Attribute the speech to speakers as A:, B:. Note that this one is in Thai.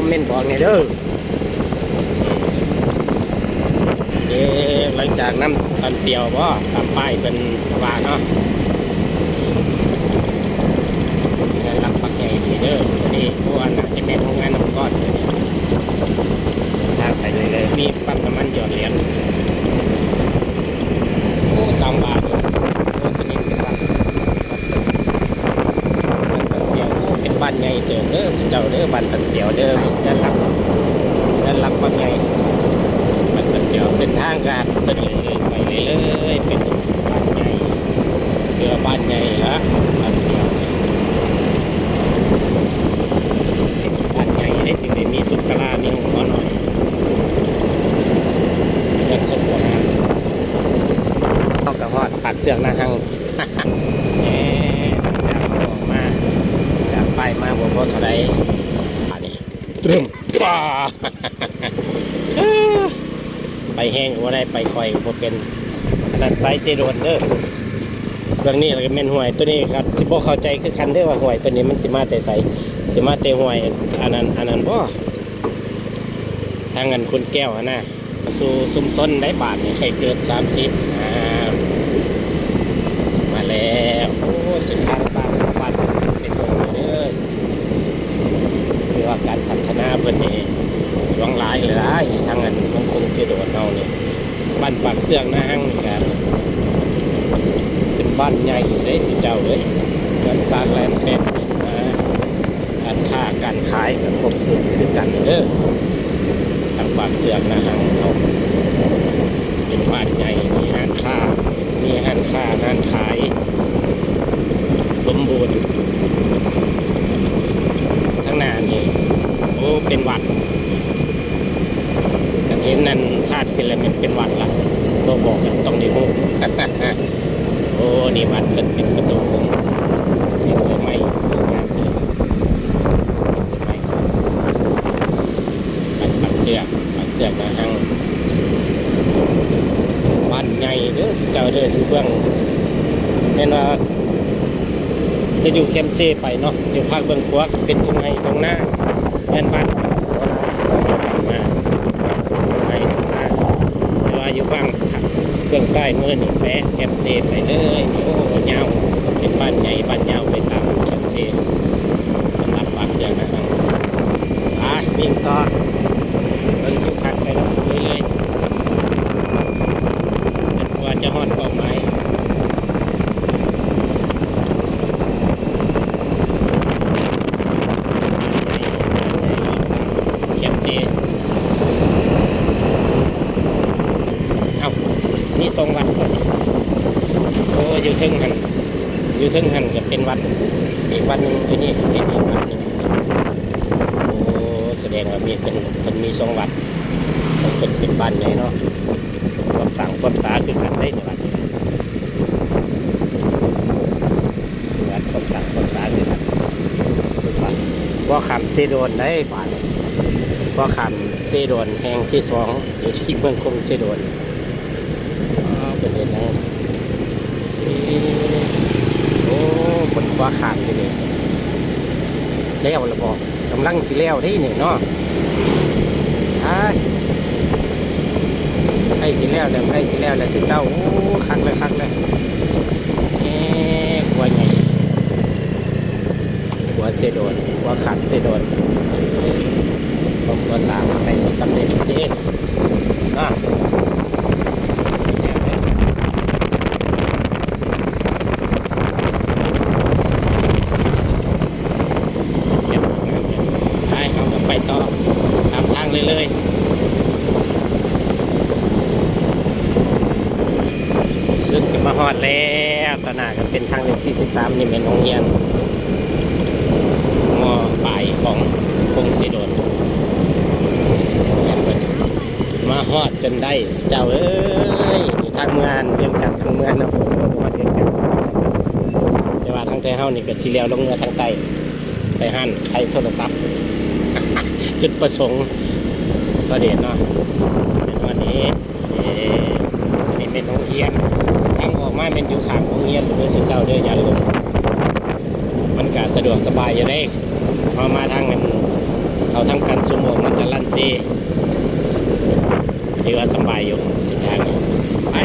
A: คอมเมนต์บอกไงเด้อหลังจากน้ำตันเตียวบ่ตามป้ายเป็นว่าเนาะการรับปักใหญ่ดีเด้อนี่พวกน่าจะเป็นโรงงานน้ำก้อนทางไปเลยมีปั๊มน้ำมันหยอดเหรียญโอ้ตามบ้านตัวนี้เป็นบ้านเดียวเป็นบ้านใหญ่เติมเด้อสุเจ้าเด้อบ้านตันเตียวเด้อด้านหลังปักใหญ่เดี๋ยวเส้นทางการเสนอไปเรื่อยๆเป็นบ้านใหญ่เรือบ้านใหญ่ละบ้านเดียวบ้านใหญ่ได้จึงได้มีสุขศาลามีห้องนอนหน่อยเงินสดหัวงานต้องกระหอดปัดเสือกหน้าหังออกมาจากป้ายมาบ่พอเท่าไรอันนี้ตรึมว้าไปแห้งว่าได้ไปคอยว่าเป็นขนาดไซส์เซโดนเด้อเรื่องนี้เราก็เป็นห่วยตัวนี้ครับสิบ่เข้าใจคือคันเด้อว่าห่วยตัวนี้มันสิมาแต่ใสสิมาแต่ห่วยอันนั้นบ่ทางเงินคุณแก้วนะสู่ซุ่มซนได้บาทนี่ให้เกิด30มาแล้วโอ้สุดท้ายบ้านเป็นตรงเด้อคือว่าการพัฒนาเพิ่นนี่หลวงหลายเลยนะทางเงินมันคงเสียโดดเอาเนี่ยบ้านปากเสื่องนะฮังนี่ครับเป็นบ้านใหญ่ได้สิเจ้าเลยการสร้างแลนด์เป็นการค้าการขายกับครบสุดคือกันเด้อทางปากเสื่องนะฮังเราเป็นบ้านใหญ่มีห้างค้าห้างขายสมบูรณ์ทั้งหน้านี่โอ้เป็นวัดเห็นนั่นธาตุเป็นอะไรมันเป็นวัดละเราบอกกันต้องในหูโอ้นี่วัดกันเป็นประตูคงนี่ตัวไม้งามเลยปักเสือกนะฮังบ้านใหญ่เด้อสุดเจ้าเด้ออยู่เบื้องเห็นว่าจะอยู่เข้มเซ่ไปเนาะอยู่ภาคเบื้องขวาเป็นตรงไหนตรงหน้าแม่นบ้านมาอยู่บ้างเบื้องซ้ายมือนี่แปะแคมเซไปเลยโอ้ยาวเป็นบ้านใหญ่บ้านยาวไปตามแคมเซสำหรับปากเสียงนะครับวิ่งต่อเบิ่งทิวทัศน์ไปเรื่อยๆจนกว่าจะฮอดเป้าหมายแคมเซมี2 วัดโอ้อยู่ทึ่งหันจะเป็นวัดอีกวัดหนึ่งตัวนี้เป็นอีกวัดหนึ่งโอ้แสดงว่าเป็นมี2 วัดเป็นบ้านใหญ่เนาะความสั่งความสาคือกันได้ในวัดความสั่งความสาคือกันทุกวัดว่าคำเซโดนได้บ้านว่าคำเซโดนแห่งที่2อยู่ที่เมืองคงเซโดนเป็นเดือนแล้วโอ้คนกว่าขาดไปเลยแล้วเราบอกกำลังสิแล้วได้เนี่ยเนาะไอ้สิแล้วแล้วสิเจ้าโอ้คักเลยขวาใหญ่ขวาเซโดนขวาขาดเซโดนผมขวา3ใครสิสำเร็จเด้ไปต่อตามทางเลยซึกมาฮอดแล้วตอนหน้าก็เป็นทางเลขที่13นี่เป็นโรงเรียนม.ปลายของกรุงศรีโดนมาฮอดจนได้เจ้าเอ้ยนี่ทางเมืองเวียงจันทร์ทางเมืองนะผมฮอดเวียงจันทร์แต่ว่าทางใต้เฮานี่ก็สิเลี้ยวลงเรือทางใต้ไปหั่นใช้โทรศัพท์จุดประสงค์ประเด็นเนาะเป็นวันนี้เป็นโรงเรียนทางออกมาเป็นอยู่ข้างโรงเรียนหรือสิเจ้าเด้ออย่าลืมมันก็สะดวกสบายอยู่ได้พอมาทางนั้นเขา เขาทั้งกันสมองมันจะลั่นซีถือว่าสบายอยู่เส้นทางนี้ไป